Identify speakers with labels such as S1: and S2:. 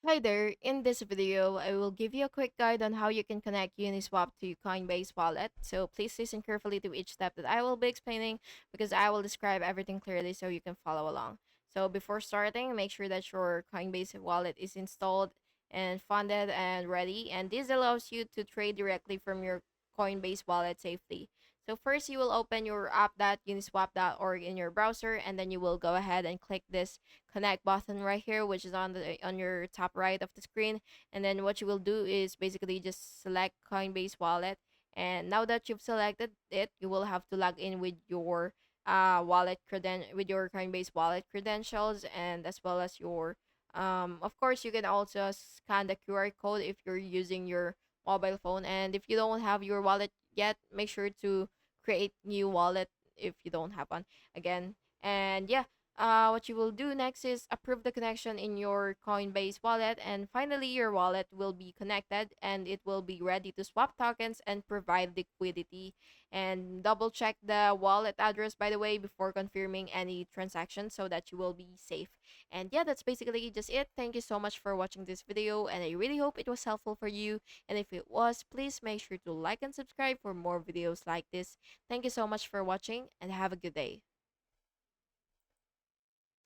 S1: Hi there, in this video, I will give you a quick guide on how you can connect Uniswap to Coinbase Wallet. So please listen carefully to each step that I will be explaining because I will describe everything clearly so you can follow along. So before starting, make sure that your Coinbase Wallet is installed and funded and ready. And this allows you to trade directly from your Coinbase Wallet safely. So first, you will open your app.uniswap.org in your browser, and then you will go ahead and click this connect button right here, which is on your top right of the screen. And then what you will do is basically just select Coinbase Wallet. And now that you've selected it, you will have to log in with your with your Coinbase wallet credentials, and as well as your of course you can also scan the QR code if you're using your mobile phone. And if you don't have your wallet yet, make sure to create new wallet if you don't have one again. And yeah, what you will do next is approve the connection in your Coinbase wallet, and finally, your wallet will be connected and it will be ready to swap tokens and provide liquidity. And double check the wallet address, by the way, before confirming any transaction so that you will be safe. And yeah, that's basically just it. Thank you so much for watching this video, and I really hope it was helpful for you. And if it was, please make sure to like and subscribe for more videos like this. Thank you so much for watching, and have a good day.